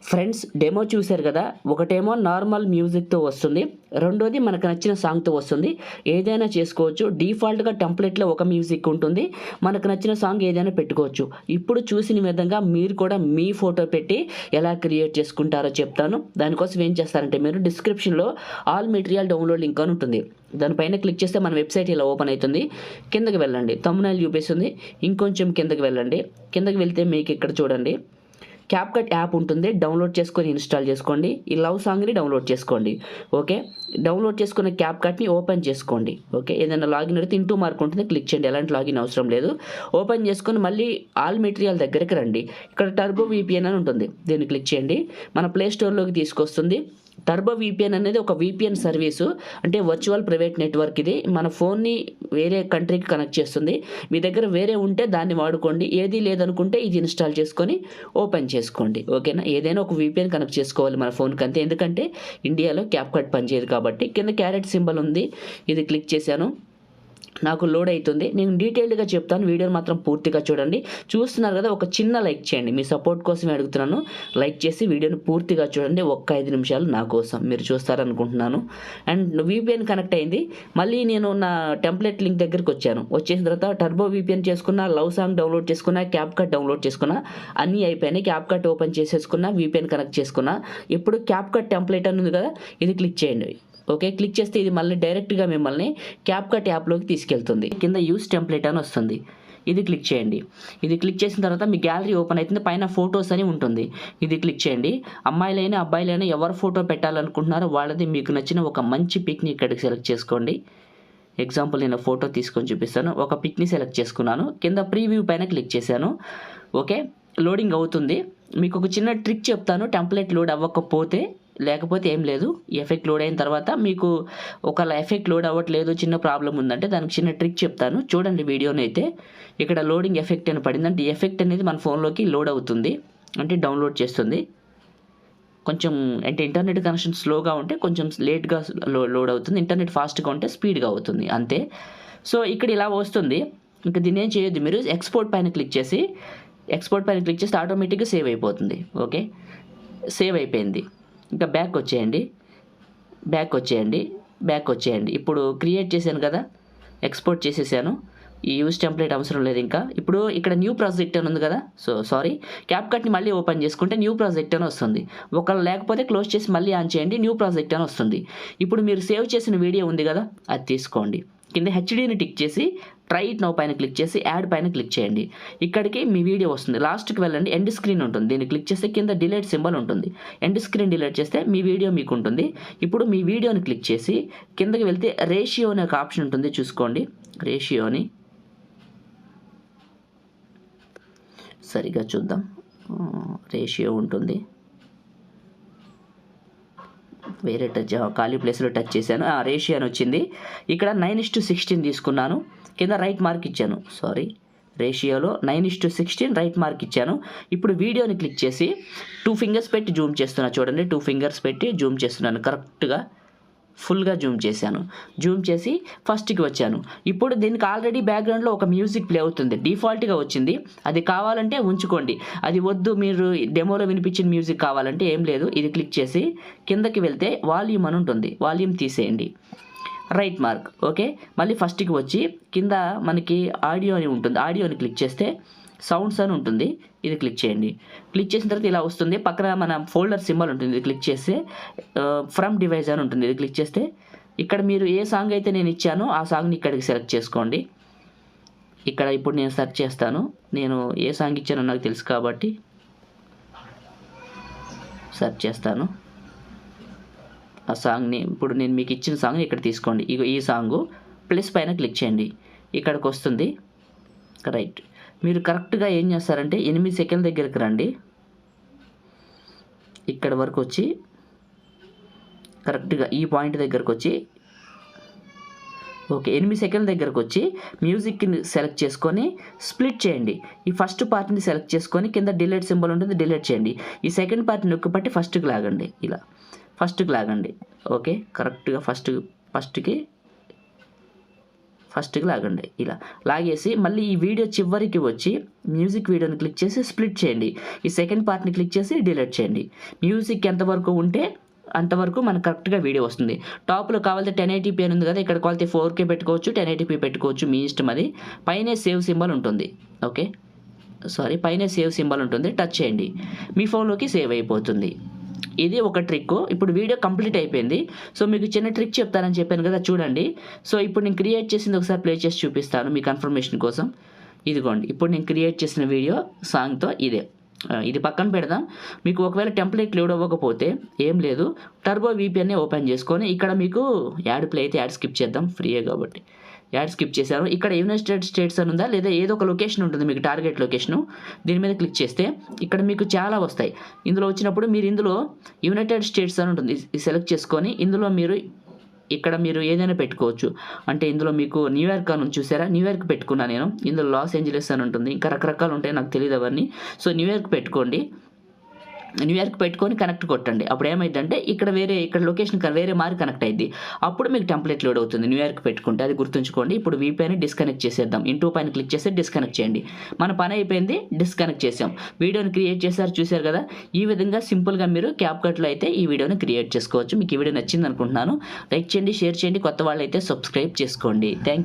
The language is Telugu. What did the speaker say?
ఫ్రెండ్స్ డెమో చూశారు కదా, ఒకటేమో నార్మల్ మ్యూజిక్తో వస్తుంది, రెండోది మనకు నచ్చిన సాంగ్తో వస్తుంది. ఏదైనా చేసుకోవచ్చు. డిఫాల్ట్గా టెంప్లెట్లో ఒక మ్యూజిక్ ఉంటుంది, మనకు నచ్చిన సాంగ్ ఏదైనా పెట్టుకోవచ్చు. ఇప్పుడు చూసిన విధంగా మీరు కూడా మీ ఫోటో పెట్టి ఎలా క్రియేట్ చేసుకుంటారో చెప్తాను. దానికోసం ఏం చేస్తారంటే, మీరు డిస్క్రిప్షన్లో ఆల్ మెటీరియల్ డౌన్లోడ్ లింక్ అని ఉంటుంది, దానిపైన క్లిక్ చేస్తే మన వెబ్సైట్ ఇలా ఓపెన్ అవుతుంది. కిందకి వెళ్ళండి, థంబ్నెయిల్ చూపిస్తుంది. ఇంకొంచెం కిందకి వెళ్ళండి. కిందకి వెళ్తే మీకు ఇక్కడ చూడండి CapCut యాప్ ఉంటుంది, డౌన్లోడ్ చేసుకొని ఇన్స్టాల్ చేసుకోండి. ఈ లవ్ సాంగ్ని డౌన్లోడ్ చేసుకోండి. ఓకే, డౌన్లోడ్ చేసుకున్న CapCutని ఓపెన్ చేసుకోండి. ఓకే, ఏదైనా లాగిన్ అయితే ఇంటూ మార్క్ ఉంటుంది, క్లిక్ చేయండి. ఎలాంటి లాగిన్ అవసరం లేదు. ఓపెన్ చేసుకొని మళ్ళీ ఆల్ మెటీరియల్ దగ్గరికి రండి. ఇక్కడ టర్బో VPN అని ఉంటుంది, దీన్ని క్లిక్ చేయండి. మన ప్లే స్టోర్లోకి తీసుకొస్తుంది. టర్బో VPN అనేది ఒక VPN సర్వీసు, అంటే వర్చువల్ ప్రైవేట్ నెట్వర్క్. ఇది మన ఫోన్ని వేరే కంట్రీకి కనెక్ట్ చేస్తుంది. మీ దగ్గర వేరే ఉంటే దాన్ని వాడుకోండి, ఏది లేదనుకుంటే ఇది ఇన్స్టాల్ చేసుకొని ఓపెన్ చేసుకోండి. ఓకేనా, ఏదైనా ఒక VPN కనెక్ట్ చేసుకోవాలి మన ఫోన్కి అంతే, ఎందుకంటే ఇండియాలో CapCut పనిచేయదు కాబట్టి. కింద క్యారెట్ సింబల్ ఉంది, ఇది క్లిక్ చేశాను. నాకు లోడ్ అవుతుంది. నేను డీటెయిల్డ్గా చెప్తాను, వీడియోని మాత్రం పూర్తిగా చూడండి. చూస్తున్నారు కదా, ఒక చిన్న లైక్ చేయండి, మీ సపోర్ట్ కోసమే అడుగుతున్నాను. లైక్ చేసి వీడియోని పూర్తిగా చూడండి. ఒక్క 5 నిమిషాలు నా కోసం మీరు చూస్తారనుకుంటున్నాను. అండ్ VPN కనెక్ట్ అయింది. మళ్ళీ నేను నా టెంప్లెట్ లింక్ దగ్గరికి వచ్చాను. వచ్చేసిన తర్వాత టర్బో VPN చేసుకున్నా, లవ్ సాంగ్ డౌన్లోడ్ చేసుకున్నా, CapCut డౌన్లోడ్ చేసుకున్నా, అన్నీ అయిపోయినాయి. CapCut ఓపెన్ చేసేసుకున్నా, VPN కనెక్ట్ చేసుకున్నా. ఇప్పుడు CapCut టెంప్లెట్ అని ఉంది కదా, ఇది క్లిక్ చేయండి. ఓకే, క్లిక్ చేస్తే ఇది మళ్ళీ డైరెక్ట్గా మిమ్మల్ని CapCut యాప్లోకి తీసుకెళ్తుంది. కింద యూస్ టెంప్లెట్ అని వస్తుంది, ఇది క్లిక్ చేయండి. ఇది క్లిక్ చేసిన తర్వాత మీ గ్యాలరీ ఓపెన్ అవుతుంది. పైన ఫొటోస్ అని ఉంటుంది, ఇది క్లిక్ చేయండి. అమ్మాయిలైనా అబ్బాయిలైనా ఎవరు ఫోటో పెట్టాలనుకుంటున్నారో వాళ్ళది మీకు నచ్చిన ఒక మంచి పిక్ని ఇక్కడికి సెలెక్ట్ చేసుకోండి. ఎగ్జాంపుల్ నేను ఫోటో తీసుకొని చూపిస్తాను. ఒక పిక్ని సెలెక్ట్ చేసుకున్నాను. కింద ప్రీవ్యూ పైన క్లిక్ చేశాను. ఓకే, లోడింగ్ అవుతుంది. మీకు ఒక చిన్న ట్రిక్ చెప్తాను, టెంప్లెట్ లోడ్ అవ్వకపోతే, లేకపోతే ఏం లేదు. ఈ ఎఫెక్ట్ లోడ్ అయిన తర్వాత మీకు ఒకవేళ ఎఫెక్ట్ లోడ్ అవ్వట్లేదు, చిన్న ప్రాబ్లం ఉందంటే దానికి చిన్న ట్రిక్ చెప్తాను, చూడండి వీడియోని అయితే. ఇక్కడ లోడింగ్ ఎఫెక్ట్ అని పడింది, అంటే ఎఫెక్ట్ అనేది మన ఫోన్లోకి లోడ్ అవుతుంది, అంటే డౌన్లోడ్ చేస్తుంది. కొంచెం అంటే ఇంటర్నెట్ కనెక్షన్ స్లోగా ఉంటే కొంచెం లేట్గా లోడ్ అవుతుంది, ఇంటర్నెట్ ఫాస్ట్గా ఉంటే స్పీడ్గా అవుతుంది, అంతే. సో ఇక్కడ ఇలా వస్తుంది. ఇంకా దీన్ని ఏం చేయొద్దు, మీరు ఎక్స్పోర్ట్ పైన క్లిక్ చేసి ఆటోమేటిక్గా సేవ్ అయిపోతుంది. ఓకే, సేవ్ అయిపోయింది. ఇంకా బ్యాక్ వచ్చేయండి. ఇప్పుడు క్రియేట్ చేశాను కదా, ఎక్స్పోర్ట్ చేసేసాను. ఈ యూజ్ టెంప్లెట్ అవసరం లేదు ఇంకా. ఇప్పుడు ఇక్కడ న్యూ ప్రాజెక్ట్ అని ఉంది కదా, CapCutని మళ్ళీ ఓపెన్ చేసుకుంటే న్యూ ప్రాజెక్ట్ అని వస్తుంది. ఒకవేళ లేకపోతే క్లోజ్ చేసి మళ్ళీ ఆన్ చేయండి, న్యూ ప్రాజెక్ట్ అని వస్తుంది. ఇప్పుడు మీరు సేవ్ చేసిన వీడియో ఉంది కదా, అది తీసుకోండి. కింద HDని టిక్ చేసి ట్రై ఇట్ నౌ పైన క్లిక్ చేసి యాడ్ పైన క్లిక్ చేయండి. ఇక్కడికి మీ వీడియో వస్తుంది. లాస్ట్కి వెళ్ళండి, ఎండ్ స్క్రీన్ ఉంటుంది, దీన్ని క్లిక్ చేస్తే కింద డిలీట్ సింబల్ ఉంటుంది. ఎండ్ స్క్రీన్ డిలీట్ చేస్తే మీ వీడియో మీకు ఉంటుంది. ఇప్పుడు మీ వీడియోని క్లిక్ చేసి కిందకి వెళ్తే రేషియో అనే ఒక ఆప్షన్ ఉంటుంది, చూసుకోండి. రేషియోని సరిగా చూద్దాం, రేషియో ఉంటుంది. వేరే ఖాళీ ప్లేస్లో టచ్ చేశాను, రేషియో అని వచ్చింది. ఇక్కడ 9:16 తీసుకున్నాను. కింద రైట్ మార్క్ ఇచ్చాను, రేషియోలో 9:16 రైట్ మార్క్ ఇచ్చాను. ఇప్పుడు వీడియోని క్లిక్ చేసి 2 ఫింగర్స్ పెట్టి జూమ్ చేస్తున్నా, చూడండి. 2 ఫింగర్స్ పెట్టి జూమ్ చేస్తున్నాను, కరెక్ట్గా ఫుల్గా జూమ్ చేశాను. జూమ్ చేసి ఫస్ట్కి వచ్చాను. ఇప్పుడు దీనికి ఆల్రెడీ బ్యాక్గ్రౌండ్లో ఒక మ్యూజిక్ ప్లే అవుతుంది, డిఫాల్ట్గా వచ్చింది. అది కావాలంటే ఉంచుకోండి, అది వద్దు, మీరు డెమోలో వినిపించిన మ్యూజిక్ కావాలంటే ఏం లేదు. ఇది క్లిక్ చేసి కిందకి వెళ్తే వాల్యూమ్ అని ఉంటుంది, వాల్యూమ్ తీసేయండి, రైట్ మార్క్. ఓకే, మళ్ళీ ఫస్ట్కి వచ్చి కింద మనకి ఆడియో అని ఉంటుంది, ఆడియోని క్లిక్ చేస్తే సౌండ్స్ అని ఉంటుంది, ఇది క్లిక్ చేయండి. క్లిక్ చేసిన తర్వాత ఇలా వస్తుంది. పక్కన మన ఫోల్డర్ సింబల్ ఉంటుంది, ఇది క్లిక్ చేస్తే ఫ్రమ్ డివైస్ అని ఉంటుంది, ఇది క్లిక్ చేస్తే ఇక్కడ మీరు ఏ సాంగ్ అయితే నేను ఇచ్చానో ఆ సాంగ్ని ఇక్కడికి సెలెక్ట్ చేసుకోండి. ఇక్కడ ఇప్పుడు నేను సెర్చ్ చేస్తాను, నేను ఏ సాంగ్ ఇచ్చానో నాకు తెలుసు కాబట్టి సెర్చ్ చేస్తాను. ఆ సాంగ్ని, ఇప్పుడు నేను మీకు ఇచ్చిన సాంగ్ని ఇక్కడ తీసుకోండి. ఈ సాంగు ప్లస్ పైన క్లిక్ చేయండి, ఇక్కడికి వస్తుంది. రైట్, మీరు కరెక్ట్గా ఏం చేస్తారంటే 8 సెకండ్ల దగ్గరికి రండి. ఇక్కడ వరకు వచ్చి కరెక్ట్గా ఈ పాయింట్ దగ్గరకు వచ్చి, ఓకే, 8 సెకండ్ల దగ్గరకు వచ్చి మ్యూజిక్ని సెలెక్ట్ చేసుకొని స్ప్లిట్ చేయండి. ఈ ఫస్ట్ పార్ట్ని సెలెక్ట్ చేసుకొని కింద డిలీట్ సింబల్ ఉంటుంది, డిలీట్ చేయండి. ఈ సెకండ్ పార్ట్ని నొక్కిపట్టి ఫస్ట్కి లాగండి, ఇలా ఫస్ట్కి లాగండి. ఓకే, కరెక్ట్గా ఫస్ట్కి ఫస్ట్కి లాగండి, ఇలా లాగేసి మళ్ళీ ఈ వీడియో చివరికి వచ్చి మ్యూజిక్ వీడియోని క్లిక్ చేసి స్ప్లిట్ చేయండి. ఈ సెకండ్ పార్ట్ని క్లిక్ చేసి డిలీట్ చేయండి. మ్యూజిక్ ఎంతవరకు ఉంటే అంతవరకు మనకు కరెక్ట్గా వీడియో వస్తుంది. టాప్లో కావాలంటే 1080p అని ఉంది కదా, ఇక్కడ కావాలంటే 4K పెట్టుకోవచ్చు, 1080p పెట్టుకోవచ్చు, మీ ఇష్టం అది. పైనే సేవ్ సింబల్ ఉంటుంది, ఓకే పైన సేవ్ సింబల్ ఉంటుంది, టచ్ చేయండి, మీ ఫోన్లోకి సేవ్ అయిపోతుంది. ఇది ఒక ట్రిక్. ఇప్పుడు వీడియో కంప్లీట్ అయిపోయింది. సో మీకు చిన్న ట్రిక్ చెప్తానని చెప్పాను కదా, చూడండి. సో ఇప్పుడు నేను క్రియేట్ చేసింది ఒకసారి ప్లే చేసి చూపిస్తాను మీ కన్ఫర్మేషన్ కోసం. ఇదిగోండి, ఇప్పుడు నేను క్రియేట్ చేసిన వీడియో సాంగ్తో ఇదే. ఇది పక్కన పెడదాం. మీకు ఒకవేళ టెంప్లెట్ లోడ్ అవ్వకపోతే ఏం లేదు, టర్బో VPN ఓపెన్ చేసుకొని ఇక్కడ మీకు యాడ్ ప్లే అయితే యాడ్ స్కిప్ చేద్దాం, ఫ్రీయే కాబట్టి యాడ్ స్కిప్ చేశారు. ఇక్కడ యునైటెడ్ స్టేట్స్ అని ఉందా, లేదా ఏదో ఒక లొకేషన్ ఉంటుంది మీకు టార్గెట్ లొకేషను. దీని మీద క్లిక్ చేస్తే ఇక్కడ మీకు చాలా వస్తాయి. ఇందులో వచ్చినప్పుడు మీరు ఇందులో యునైటెడ్ స్టేట్స్ అని ఉంటుంది, సెలెక్ట్ చేసుకొని ఇందులో ఇక్కడ మీరు ఏదైనా పెట్టుకోవచ్చు. అంటే ఇందులో మీకు న్యూయార్క్ అని చూసారా, న్యూయార్క్ పెట్టుకున్నా నేను. ఇందులో లాస్ ఏంజలస్ అని ఉంటుంది, ఇంకా రకరకాలు ఉంటాయి, నాకు తెలియదు అవన్నీ. సో న్యూయార్క్ పెట్టుకోండి, న్యూయార్క్ పెట్టుకొని కనెక్ట్ కొట్టండి. అప్పుడు ఏమైందంటే ఇక్కడ లొకేషన్ వేరే మారి కనెక్ట్ అయింది. అప్పుడు మీకు టెంప్లెట్ లోడ్ అవుతుంది న్యూయార్క్ పెట్టుకుంటే, అది గుర్తుంచుకోండి. ఇప్పుడు VPN డిస్కనెక్ట్ చేసేద్దాం. ఇంటూ పైన క్లిక్ చేస్తే డిస్కనెక్ట్ చేయండి. మన పని అయిపోయింది, డిస్కనెక్ట్ చేసాం. వీడియోని క్రియేట్ చూసారు కదా. ఈ విధంగా సింపుల్గా మీరు CapCutలో అయితే ఈ వీడియోని క్రియేట్ చేసుకోవచ్చు. మీకు ఈ వీడియో నచ్చింది అనుకుంటున్నాను. లైక్ చేయండి, షేర్ చేయండి, కొత్త వాళ్ళు అయితే సబ్స్క్రైబ్ చేసుకోండి. Thank you.